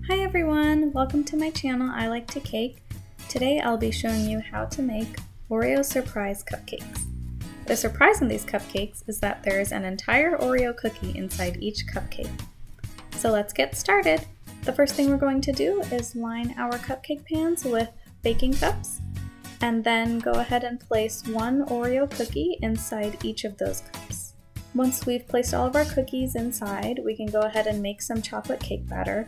Hi everyone, welcome to my channel I Like to Cake. Today I'll be showing you how to make Oreo Surprise Cupcakes. The surprise in these cupcakes is that there is an entire Oreo cookie inside each cupcake. So let's get started. The first thing we're going to do is line our cupcake pans with baking cups, and then go ahead and place one Oreo cookie inside each of those cups. Once we've placed all of our cookies inside, we can go ahead and make some chocolate cake batter.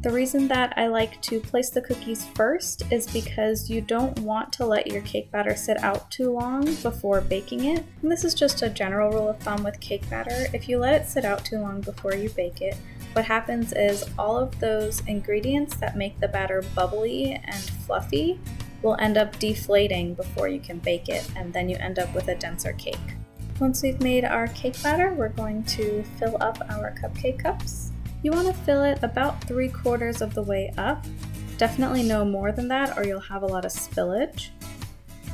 The reason that I like to place the cookies first is because you don't want to let your cake batter sit out too long before baking it. And this is just a general rule of thumb with cake batter. If you let it sit out too long before you bake it, what happens is all of those ingredients that make the batter bubbly and fluffy will end up deflating before you can bake it, and then you end up with a denser cake. Once we've made our cake batter, we're going to fill up our cupcake cups. You want to fill it about 3/4 of the way up. Definitely no more than that or you'll have a lot of spillage.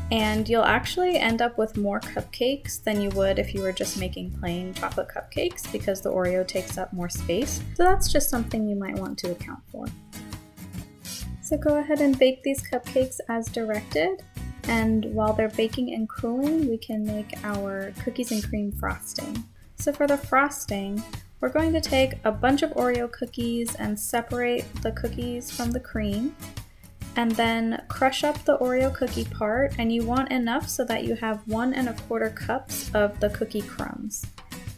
And you'll actually end up with more cupcakes than you would if you were just making plain chocolate cupcakes because the Oreo takes up more space. So that's just something you might want to account for. So go ahead and bake these cupcakes as directed. And while they're baking and cooling, we can make our cookies and cream frosting. So for the frosting, we're going to take a bunch of Oreo cookies and separate the cookies from the cream, and then crush up the Oreo cookie part, and you want enough so that you have 1 1/4 cups of the cookie crumbs.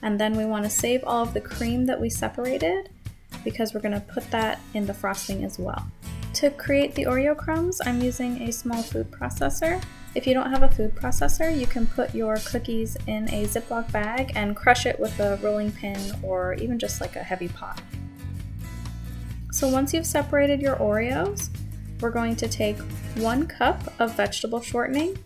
And then we want to save all of the cream that we separated because we're going to put that in the frosting as well. To create the Oreo crumbs, I'm using a small food processor. If you don't have a food processor, you can put your cookies in a Ziploc bag and crush it with a rolling pin or even just like a heavy pot. So once you've separated your Oreos, we're going to take 1 cup of vegetable shortening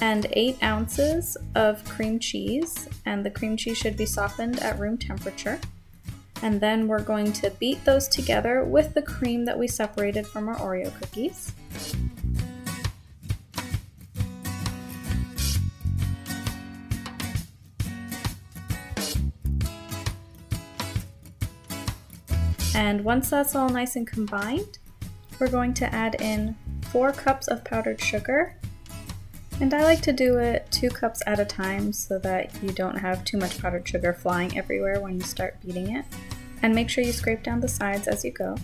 and 8 ounces of cream cheese, and the cream cheese should be softened at room temperature. And then we're going to beat those together with the cream that we separated from our Oreo cookies. And once that's all nice and combined, we're going to add in 4 cups of powdered sugar. And I like to do it 2 cups at a time so that you don't have too much powdered sugar flying everywhere when you start beating it. And make sure you scrape down the sides as you go.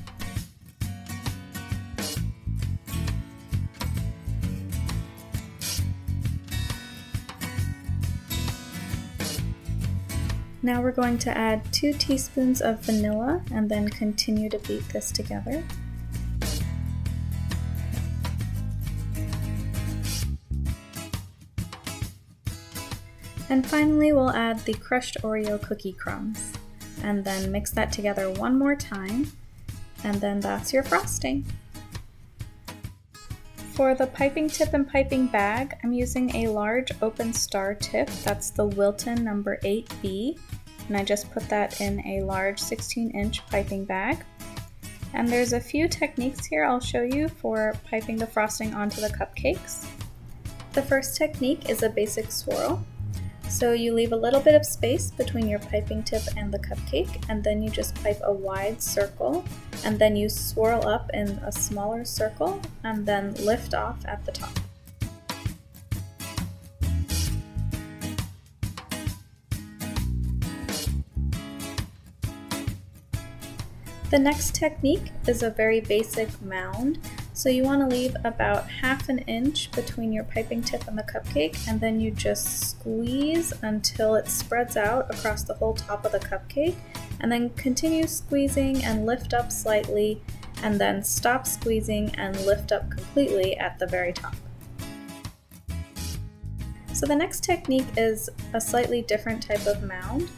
Now we're going to add 2 teaspoons of vanilla and then continue to beat this together. And finally we'll add the crushed Oreo cookie crumbs and then mix that together one more time, and then that's your frosting. For the piping tip and piping bag, I'm using a large open star tip. That's the Wilton number 8B, and I just put that in a large 16-inch piping bag. And there's a few techniques here I'll show you for piping the frosting onto the cupcakes. The first technique is a basic swirl. So you leave a little bit of space between your piping tip and the cupcake, and then you just pipe a wide circle, and then you swirl up in a smaller circle, and then lift off at the top. The next technique is a very basic mound. So you want to leave about 1/2 inch between your piping tip and the cupcake, and then you just squeeze until it spreads out across the whole top of the cupcake, and then continue squeezing and lift up slightly, and then stop squeezing and lift up completely at the very top. So the next technique is a slightly different type of mound.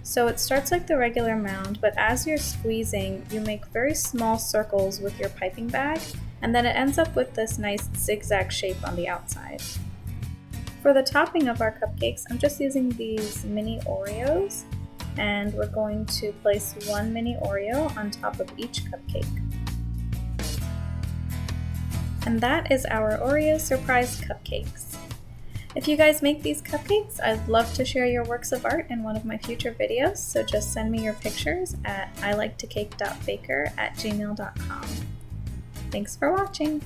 So it starts like the regular mound, but as you're squeezing, you make very small circles with your piping bag, and then it ends up with this nice zigzag shape on the outside. For the topping of our cupcakes, I'm just using these mini Oreos, and we're going to place 1 mini Oreo on top of each cupcake. And that is our Oreo Surprise Cupcakes. If you guys make these cupcakes, I'd love to share your works of art in one of my future videos, so just send me your pictures at iliketocake.baker@gmail.com. Thanks for watching!